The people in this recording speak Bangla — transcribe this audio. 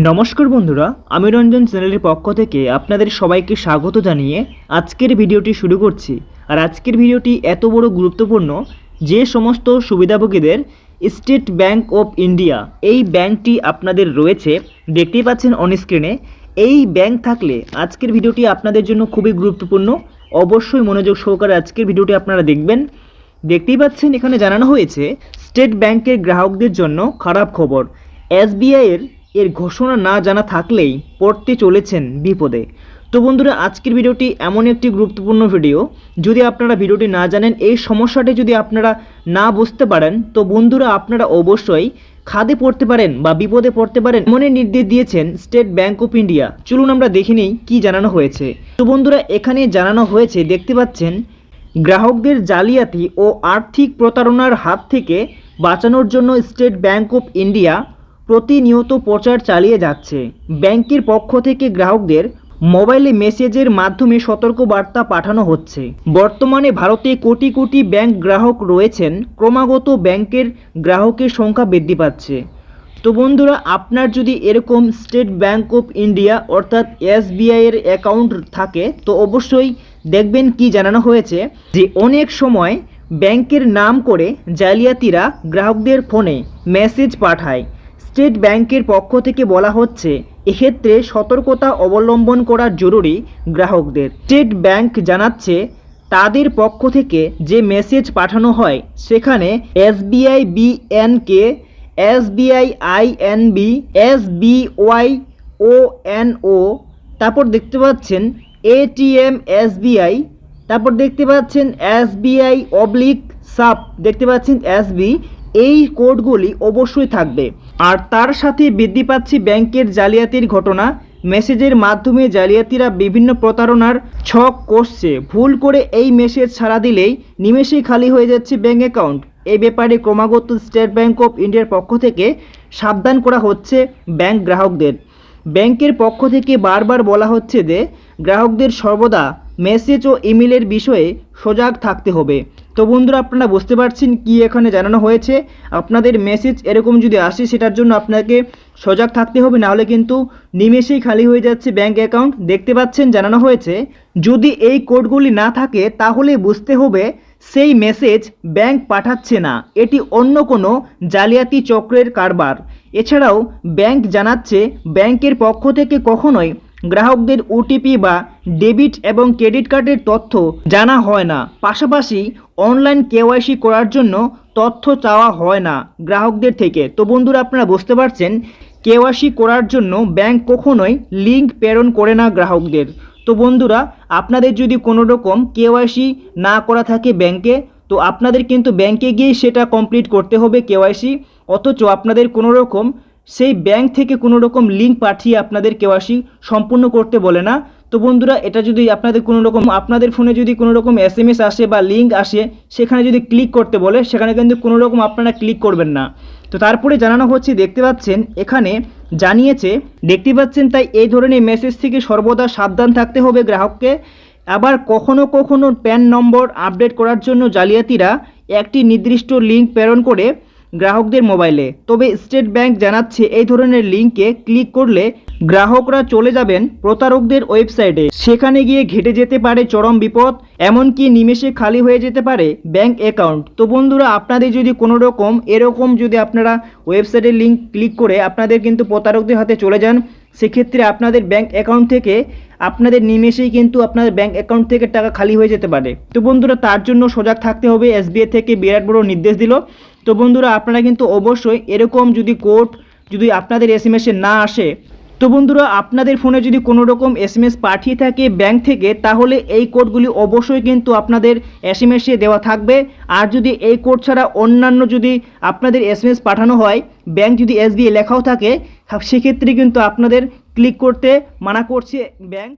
নমস্কার বন্ধুরা, আমি রঞ্জন চ্যানেলের পক্ষ থেকে আপনাদের সবাইকে স্বাগত জানিয়ে আজকের ভিডিওটি শুরু করছি। আর আজকের ভিডিওটি এত বড় গুরুত্বপূর্ণ যে সমস্ত সুবিধাভোগীদের স্টেট ব্যাংক অফ ইন্ডিয়া এই ব্যাংকটি আপনাদের রয়েছে, দেখতেই পাচ্ছেন অন স্ক্রিনে। এই ব্যাংক থাকলে আজকের ভিডিওটি আপনাদের জন্য খুবই গুরুত্বপূর্ণ। অবশ্যই মনোযোগ সহকারে আজকের ভিডিওটি আপনারা দেখবেন। দেখতেই পাচ্ছেন এখানে জানানো হয়েছে স্টেট ব্যাংকের গ্রাহকদের জন্য খারাপ খবর। এসবিআই এর ঘোষণা না জানা থাকলেই পড়তে চলেছেন বিপদে। তো বন্ধুরা, আজকের ভিডিওটি এমন একটি গুরুত্বপূর্ণ ভিডিও, যদি আপনারা ভিডিওটি না জানেন, এই সমস্যাটি যদি আপনারা না বুঝতে পারেন, তো বন্ধুরা আপনারা অবশ্যই খাদে পড়তে পারেন বা বিপদে পড়তে পারেন। এমনই নির্দেশ দিয়েছেন স্টেট ব্যাংক অফ ইন্ডিয়া। চলুন আমরা দেখে নিই কী জানানো হয়েছে। তো বন্ধুরা, এখানে জানানো হয়েছে, দেখতে পাচ্ছেন, গ্রাহকদের জালিয়াতি ও আর্থিক প্রতারণার হাত থেকে বাঁচানোর জন্য স্টেট ব্যাংক অফ ইন্ডিয়া প্রতিনিয়ত প্রচার চালিয়ে যাচ্ছে। ব্যাংকের পক্ষ থেকে গ্রাহকদের মোবাইলে মেসেজের মাধ্যমে সতর্কবার্তা পাঠানো হচ্ছে। বর্তমানে ভারতে কোটি কোটি ব্যাংক গ্রাহক রয়েছেন, ক্রমাগত ব্যাংকের গ্রাহকের সংখ্যা বৃদ্ধি পাচ্ছে। তো বন্ধুরা, আপনার যদি এরকম স্টেট ব্যাংক অফ ইন্ডিয়া অর্থাৎ এসবিআই এর অ্যাকাউন্ট থাকে, তো অবশ্যই দেখবেন কি জানানো হয়েছে যে অনেক সময় ব্যাংকের নাম করে জালিয়াতিরা গ্রাহকদের ফোনে মেসেজ পাঠায়। স্টেট ব্যাংকের পক্ষ থেকে বলা হচ্ছে এক্ষেত্রে সতর্কতা অবলম্বন করা জরুরি। গ্রাহকদের স্টেট ব্যাংক জানাচ্ছে তাদের পক্ষ থেকে যে মেসেজ পাঠানো হয় সেখানে এসবিআই বিএনকে, এসবিআই আইএনবি, এসবিওয়াই ওএনও, তারপর দেখতে পাচ্ছেন এটিএম এসবিআই, তারপর দেখতে পাচ্ছেন এসবিআই অবলিক সাব, দেখতে পাচ্ছেন এসবি। এই কোডগুলি অবশ্যই থাকবে। আর তার সাথে বৃদ্ধি পাচ্ছে ব্যাংকের জালিয়াতির ঘটনা। মেসেজের মাধ্যমে জালিয়াতিরা বিভিন্ন প্রতারণার ছক কষছে। ভুল করে এই মেসেজ ছাড়া দিলেই নিমেষেই খালি হয়ে যাচ্ছে ব্যাংক অ্যাকাউন্ট। এই ব্যাপারে ক্রমাগত স্টেট ব্যাংক অফ ইন্ডিয়ার পক্ষ থেকে সাবধান করা হচ্ছে ব্যাংক গ্রাহকদের। ব্যাংকের পক্ষ থেকে বারবার বলা হচ্ছে যে গ্রাহকদের সর্বদা মেসেজ ও ইমেলের বিষয়ে সজাগ থাকতে হবে। তো বন্ধুরা, আপনারা বুঝতে পারছেন কি এখানে জানানো হয়েছে। আপনাদের মেসেজ এরকম যদি আসে, সেটার জন্য আপনাকে সজাগ থাকতে হবে, নাহলে কিন্তু নিমেষেই খালি হয়ে যাচ্ছে ব্যাংক অ্যাকাউন্ট। দেখতে পাচ্ছেন জানানো হয়েছে যদি এই কোডগুলি না থাকে তাহলে বুঝতে হবে সেই মেসেজ ব্যাংক পাঠাচ্ছে না, এটি অন্য কোনো জালিয়াতি চক্রের কারবার। এছাড়াও ব্যাংক জানাচ্ছে ব্যাংকের পক্ষ থেকে কখনোই গ্রাহকদের ওটিপি বা ডেবিট এবং ক্রেডিট কার্ডের তথ্য জানা হয় না। পাশাপাশি অনলাইন কেওয়াইসি করার জন্য তথ্য চাওয়া হয় না গ্রাহকদের থেকে। তো বন্ধুরা, আপনারা বুঝতে পারছেন কেওয়াইসি করার জন্য ব্যাংক কখনোই লিঙ্ক প্রেরণ করে না গ্রাহকদের। তো বন্ধুরা, আপনাদের যদি কোনো রকম কেওয়াইসি না করা থাকে ব্যাংকে, তো আপনাদের কিন্তু ব্যাংকে গিয়ে সেটা কমপ্লিট করতে হবে কেওয়াইসি। অথচ আপনাদের কোনো রকম সেই ব্যাংক থেকে কোনো রকম লিঙ্ক পাঠিয়ে আপনাদের কেওয়াইসি সম্পূর্ণ করতে বলে না। তো বন্ধুরা, এটা যদি আপনাদের কোনো রকম আপনাদের ফোনে যদি কোনো রকম এসএমএস আসে বা লিঙ্ক আসে, সেখানে যদি ক্লিক করতে বলে, সেখানে কিন্তু কোনো রকম আপনারা ক্লিক করবেন না। তো তারপরে জানানো হচ্ছে, দেখতে পাচ্ছেন এখানে জানিয়েছে, দেখতে পাচ্ছেন, তাই এই ধরনের মেসেজ থেকে সর্বদা সাবধান থাকতে হবে গ্রাহককে। আবার কখনো কখনো প্যান নম্বর আপডেট করার জন্য জালিয়াতিরা একটি নির্দিষ্ট লিঙ্ক প্রেরণ করে গ্রাহকদের মোবাইলে। তবে স্টেট ব্যাংক জানাচ্ছে এই ধরনের লিঙ্কে ক্লিক করলে গ্রাহকরা চলে যাবেন প্রতারকদের ওয়েবসাইটে। সেখানে গিয়ে ঘটে যেতে পারে চরম বিপদ, এমনকি নিমেষে খালি হয়ে যেতে পারে ব্যাংক অ্যাকাউন্ট। তো বন্ধুরা, আপনাদের যদি কোনো রকম এরকম যদি আপনারা ওয়েবসাইটের লিঙ্ক ক্লিক করে আপনাদের কিন্তু প্রতারকদের হাতে চলে যান, সেক্ষেত্রে আপনাদের ব্যাংক অ্যাকাউন্ট থেকে আপনাদের নিমেষেই কিন্তু আপনাদের ব্যাংক অ্যাকাউন্ট থেকে টাকা খালি হয়ে যেতে পারে। তো বন্ধুরা, তার জন্য সজাগ থাকতে হবে। এসবিআই থেকে বিরাট বড় নির্দেশ দিল। তো বন্ধুরা, আপনারা কিন্তু অবশ্যই এরকম যদি কোড যদি আপনাদের এসএমএসে না আসে, তো বন্ধুরা আপনাদের ফোনে যদি কোনো রকম এসএমএস পাঠিয়ে থাকে ব্যাংক থেকে, তাহলে এই কোডগুলি অবশ্যই কিন্তু আপনাদের এসএমএসে দেওয়া থাকবে। আর যদি এই কোড ছাড়া অন্যান্য যদি আপনাদের এসএমএস পাঠানো হয়, ব্যাংক যদি এসবিআই লেখাও থাকে, সেক্ষেত্রে কিন্তু আপনাদের ক্লিক করতে মানা করছে ব্যাংক।